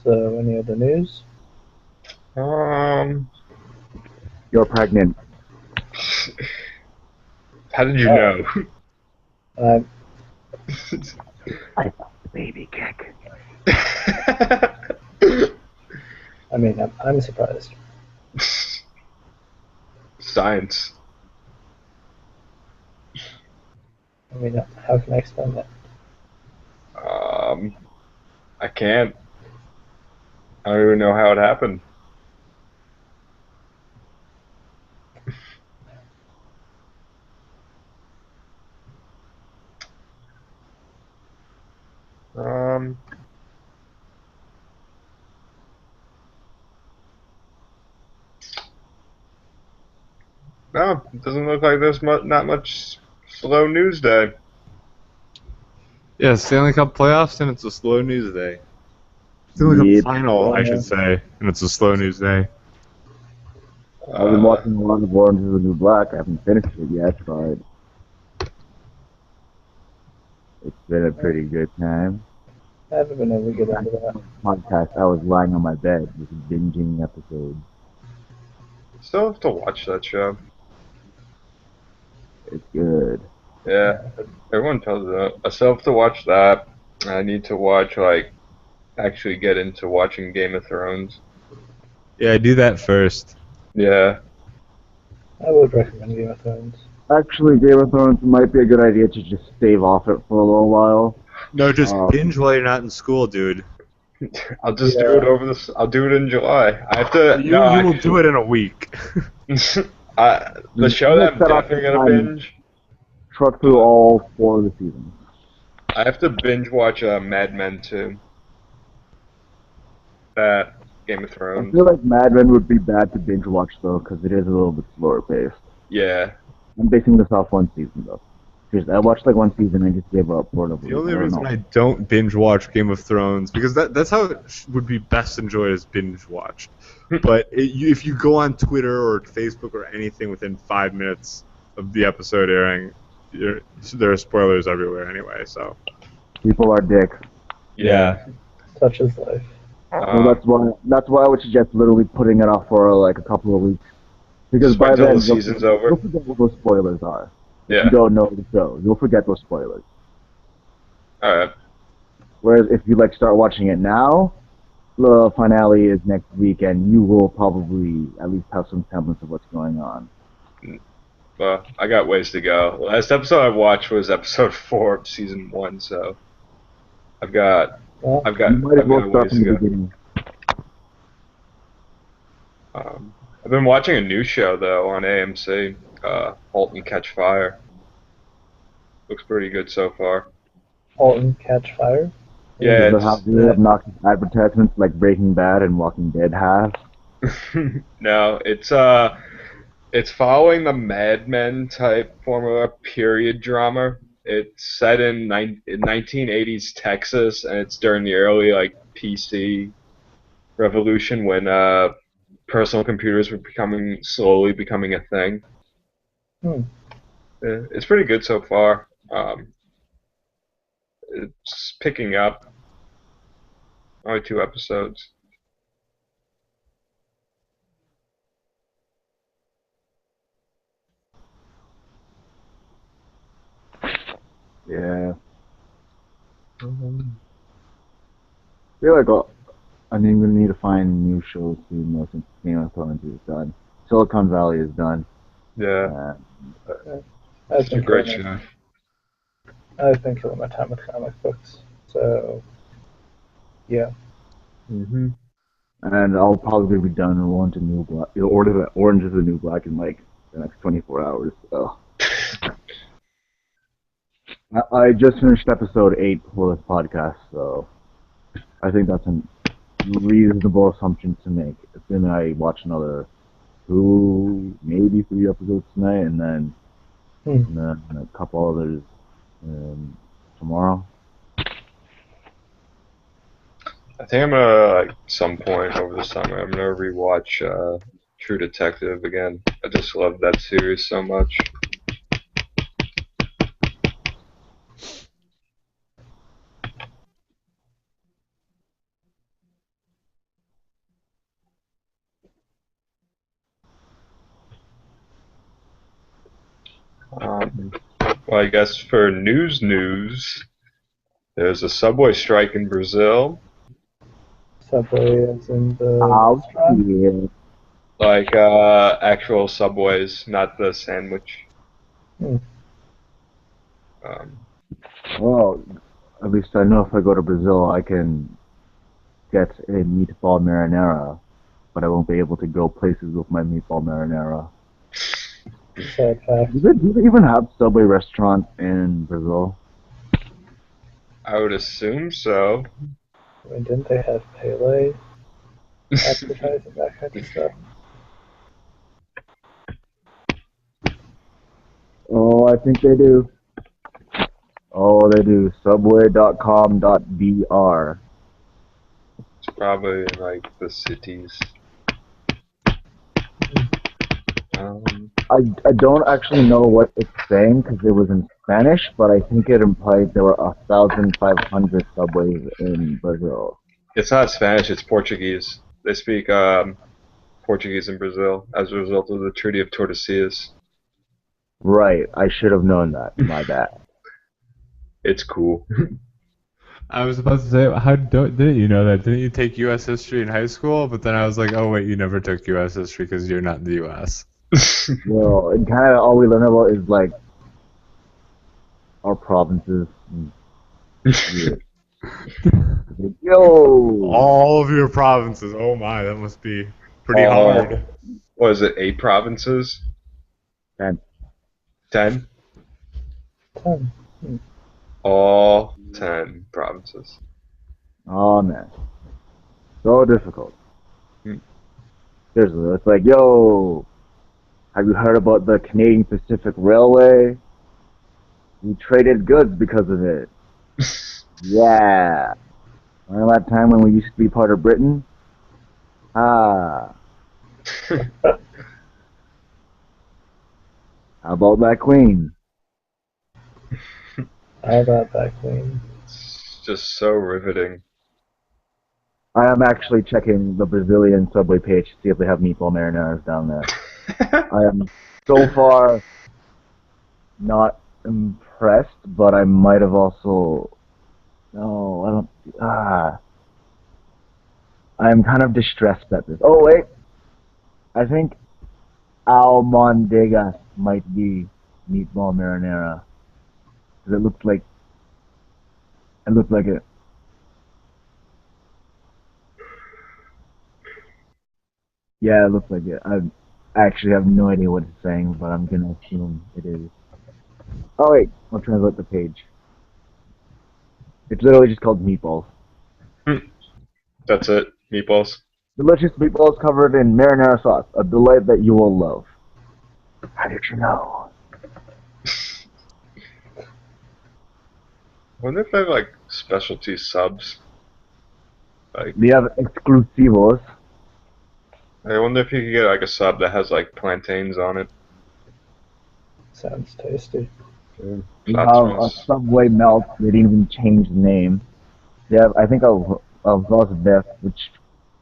So, any other news? Um, You're pregnant. how did you know? I'm I felt the baby kick. I mean, I'm surprised. Science. I mean, how can I explain that? I can't. I don't even know how it happened. Um, no, it doesn't look like there's not much slow news day. Yeah, Stanley Cup playoffs, and it's a slow news day. Stanley Cup Yep. final, I should say, and it's a slow news day. I've been watching a lot of Orange is the New Black. I haven't finished it yet, but it's been a pretty good time. I haven't been able to get into that. Podcast, I was lying on my bed just binging episodes. Still have to watch that show. It's good. Yeah, everyone tells me I still have to watch that. I need to watch actually get into watching Game of Thrones. Yeah, do that first. Yeah. I would recommend Game of Thrones. Actually, Game of Thrones might be a good idea to just stave off it for a little while. No, just binge while you're not in school, dude. I'll just do it over this. I'll do it in July. I have to. You will do it in a week. The show that I'm definitely gonna binge. Truck through all 4 of the seasons. I have to binge watch Mad Men too. That Game of I Thrones. feel like Mad Men would be bad to binge watch though, because it is a little bit slower paced. Yeah. I'm basing this off one season though. Because I watched like one season and just gave up for The only reason I don't binge watch Game of Thrones, because that's how it would be best enjoyed as binge watched. But if you go on Twitter or Facebook or anything within 5 minutes of the episode airing, there are spoilers everywhere anyway. So people are dicks. Yeah. Such is life. So that's why I would suggest literally putting it off for like a couple of weeks. Because Just by wait till then the season's over. you'll forget what those spoilers are. If Yeah. you don't know the show, you'll forget those spoilers. Alright. Whereas if you like start watching it now, the finale is next week, and you will probably at least have some semblance of what's going on. Well, I got ways to go. Last episode I watched was episode 4 of season 1, so I've got Well, You might as well start ways from to the go. beginning. I've been watching a new show though on AMC, *Halt and Catch Fire*. Looks pretty good so far. Halt and Catch Fire. Yeah, Does it have the obnoxious advertisements like Breaking Bad and Walking Dead have? no, it's following the Mad Men type formula period drama. It's set in 1980s Texas, and it's during the early PC revolution when personal computers were slowly becoming a thing. It's pretty good so far. It's picking up. Only 2 episodes. Yeah. I feel like I'm even gonna need to find new shows soon though, since Game of Thrones is done. Silicon Valley is done. Yeah, I've it's a been great killing show. I've been killing my time with comic books, so yeah. Hmm. And I'll probably be done with Orange is the New Black in like the next 24 hours. So I just finished episode 8 for this podcast, so I think that's a reasonable assumption to make. Assuming I watch another 2, maybe 3 episodes tonight, and then, Hmm. a couple others tomorrow. I think I'm gonna, like, some point over the summer, I'm gonna rewatch True Detective again. I just love that series so much. Um, well, I guess for news, there's a subway strike in Brazil. Subway as in the Oh, restaurant. yeah. Like actual subways, not the sandwich. Hmm. Um, Well, at least I know if I go to Brazil, I can get a meatball marinara, but I won't be able to go places with my meatball marinara. Sad fact. Do they even have Subway restaurants in Brazil? I would assume so. I mean, didn't they have Pele advertising that kind of stuff? Oh, I think they do. Oh, they do. Subway.com.br. It's probably in like the cities. I don't actually know what it's saying because it was in Spanish, but I think it implied there were 1,500 subways in Brazil. It's not Spanish, it's Portuguese. They speak Portuguese in Brazil as a result of the Treaty of Tordesillas. Right, I should have known that. My bad. It's cool. I was about to say, didn't you know that? Didn't you take U.S. history in high school? But then I was like, oh wait, you never took U.S. history because you're not in the U.S. Well, and kind of all we learn about is like our provinces. Yeah. Yo! All of your provinces. Oh my, that must be pretty hard. What is it, 8 provinces? And 10? 10. All 10 provinces. oh man, so difficult. Hmm. Seriously, it's like, yo, have you heard about the Canadian Pacific Railway? We traded goods because of it. Yeah. Remember that time when we used to be part of Britain? Ah. How about that Queen? How about that, Queen? It's just so riveting. I am actually checking the Brazilian Subway page to see if they have meatball marinaras down there. I am so far not impressed, but I might have also. No, I don't. I'm kind of distressed at this. Oh wait, I think Almondegas might be meatball marinara because it looked like it. Yeah, it looks like it. I actually have no idea what it's saying, but I'm gonna assume it is. Oh wait, I'll translate the page. It's literally just called meatballs. That's it. Meatballs. Delicious meatballs covered in marinara sauce, a delight that you will love. How did you know? I wonder if they have like specialty subs. Like, We have exclusivos. I wonder if you could get like a sub that has like plantains on it. Sounds tasty. We have a Subway Melt. They didn't even change the name. They have, I think, a roast beef, which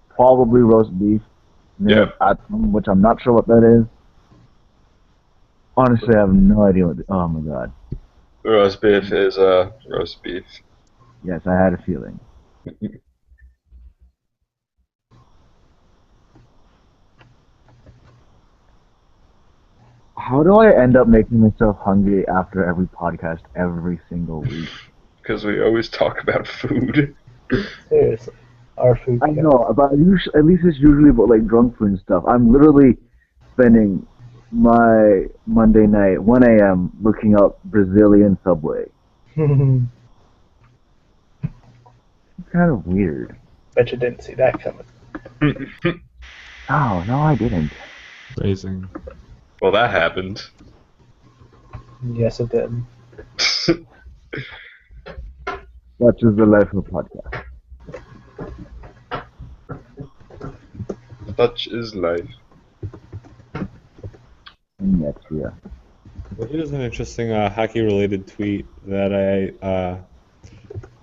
probably roast beef. Yeah. Which I'm not sure what that is. Honestly, I have no idea what. Oh my god. Roast beef is roast beef. Yes, I had a feeling. How do I end up making myself hungry after every podcast every single week? Because we always talk about food. Seriously, our food. I know, but at least it's usually about like drunk food and stuff. I'm literally spending my Monday night, 1 a.m., looking up Brazilian Subway. Bet It's kind of weird. you didn't see that coming. Oh, no, I didn't. Amazing. Well, that happened. Yes, it did. Such is the life of a podcast. Such is life. And next year. Well, here's an interesting hockey-related tweet that I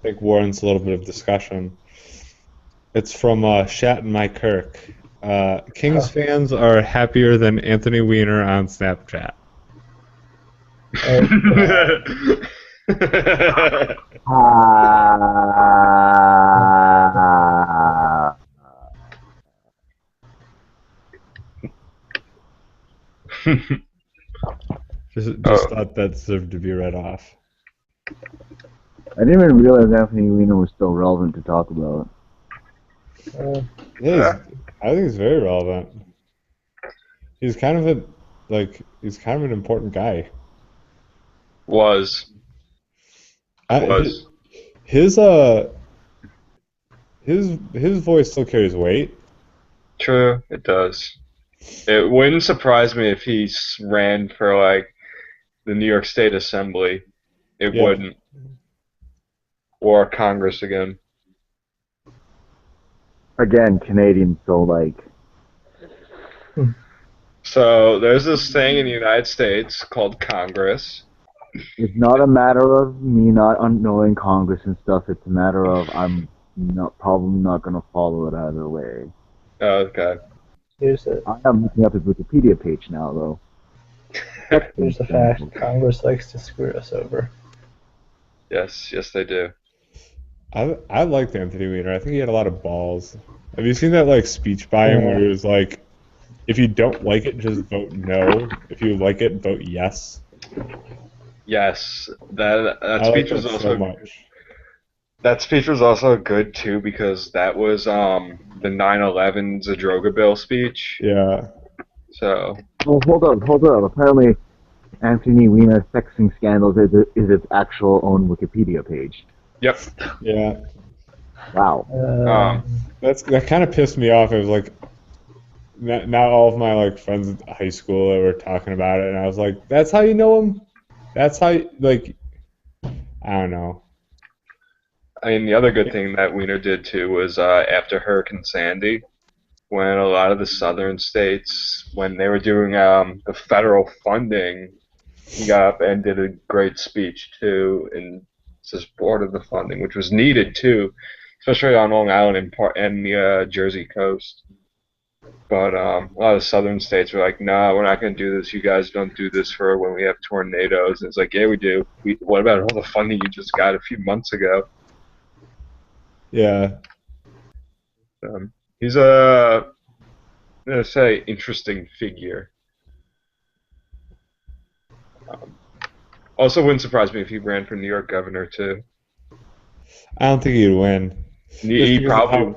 think warrants a little bit of discussion. It's from Shat and Mike Kirk. Kings fans are happier than Anthony Weiner on Snapchat. Just thought that deserved to be read off. I didn't even realize Anthony Weiner was still relevant to talk about. Yeah, I think he's very relevant. He's kind of an important guy. Was. His voice still carries weight. True, it does. It wouldn't surprise me if he ran for like the New York State Assembly. It wouldn't. Or Congress again. Again, Canadian, so like. So there's this thing in the United States called Congress. It's not a matter of me not knowing Congress and stuff. It's a matter of I'm probably not going to follow it either way. Oh, okay. Here's it. I am looking up his Wikipedia page now, though. Here's the fact: Congress likes to screw us over. Yes, they do. I liked Anthony Weiner. I think he had a lot of balls. Have you seen that like speech by him where he was like, "If you don't like it, just vote no. If you like it, vote yes." Yes, that speech was also so much. That speech was also good too because that was the 9/11 Zadroga bill speech. Yeah. So. Oh, hold up. Apparently, Anthony Weiner's sexting scandals is its actual own Wikipedia page. Yep. Yeah. Wow. That kind of pissed me off. It was like, now all of my like friends in high school were talking about it, and I was like, "That's how you know him? That's how like, I don't know." I mean, the other good thing that Weiner did too was after Hurricane Sandy, when a lot of the southern states, when they were doing the federal funding, he got up and did a great speech too in support of the funding, which was needed too, especially on Long Island and the Jersey coast. But a lot of the southern states were like, "Nah, we're not going to do this. You guys don't do this for when we have tornadoes." And it's like, "Yeah, we do. What about all the funding you just got a few months ago?" Yeah. He's a, I'm going to say, interesting figure. Also, wouldn't surprise me if he ran for New York governor too. I don't think he'd win. He probably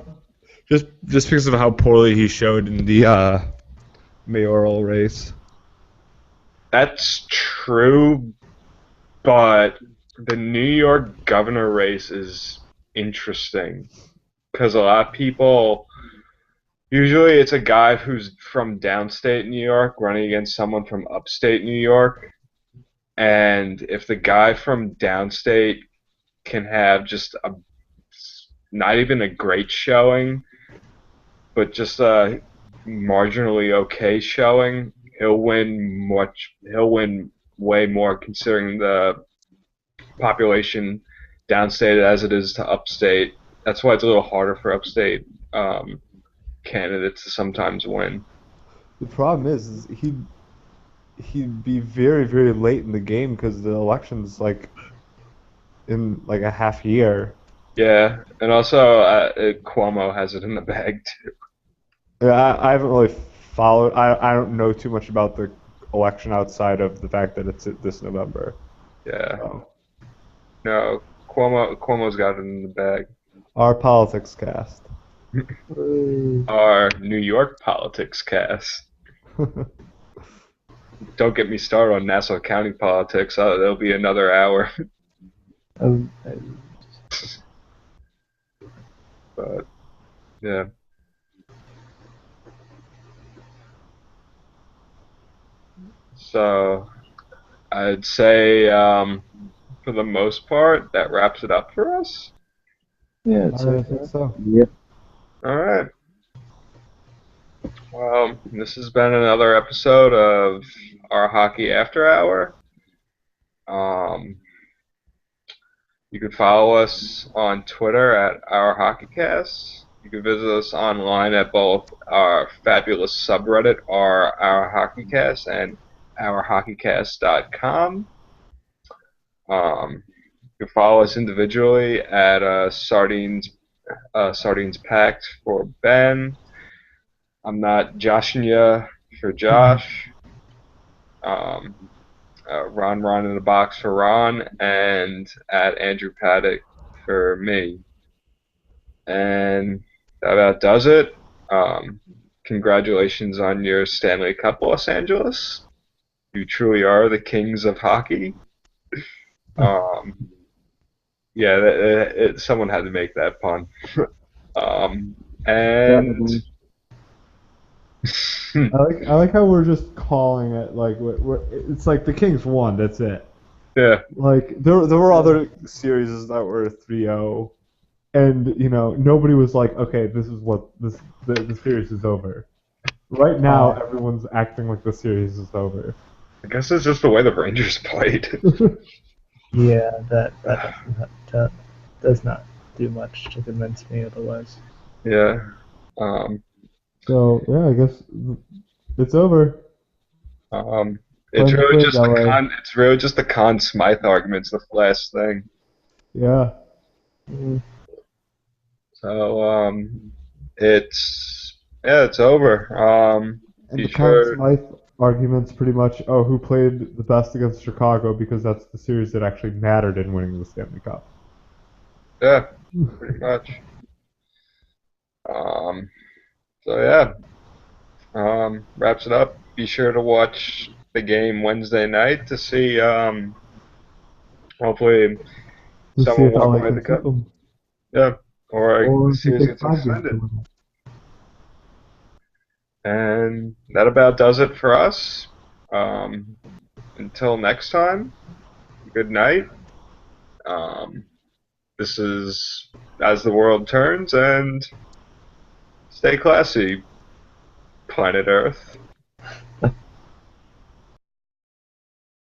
just because of how poorly he showed in the mayoral race. That's true, but the New York governor race is interesting because a lot of people, usually it's a guy who's from downstate New York running against someone from upstate New York, and if the guy from downstate can have just not even a great showing, but just a marginally okay showing, he'll win way more considering the population downstate as it is to upstate. That's why it's a little harder for upstate candidates to sometimes win. The problem is he'd be very, very late in the game because the election's like in like a half year. Yeah, and also Cuomo has it in the bag too. Yeah, I haven't really followed. I don't know too much about the election outside of the fact that it's this November. Yeah, So, no, Cuomo's got it in the bag. our politics cast. Woo. Our New York politics cast. Don't get me started on Nassau County politics. There'll be another hour. Oh, But yeah. So I'd say for the most part that wraps it up for us. yeah, it's I think over. so. Yep. All right. Well, this has been another episode of our Hockey After Hour. Um, you can follow us on Twitter at Our HockeyCast. You can visit us online at both our fabulous subreddit, Our HockeyCast, and OurHockeyCast.com. You can follow us individually at Sardines Packed for Ben. I'm not joshing you for Josh. Ron in the box for Ron, and at Andrew Paddock for me. And that about does it. Congratulations on your Stanley Cup, Los Angeles. You truly are the kings of hockey. Um, yeah, someone had to make that pun. And I like how we're just calling it like it's like the Kings won. That's it. yeah, Like there were other series that were 3-0, and nobody was like, okay, this is what the series is over. Right now, everyone's acting like the series is over. I guess it's just the way the Rangers played. Yeah, that does not do much to convince me otherwise. Yeah. So yeah, I guess it's over. It's Playing the really Flames just that way. it's really just the Conn Smythe argument's the last thing. Yeah. Mm, So it's over. And Be the Conn sure. Smythe argument's pretty much, who played the best against Chicago because that's the series that actually mattered in winning the Stanley Cup. Yeah, pretty much. Um, so yeah, wraps it up. Be sure to watch the game Wednesday night to see hopefully To see someone if walk LA away with can the keep cup. them. Yeah, or Or the if it series takes gets 5 games to extended. win them. And that about does it for us. Um, until next time, good night. Um, this is As the World Turns, and stay classy, planet Earth.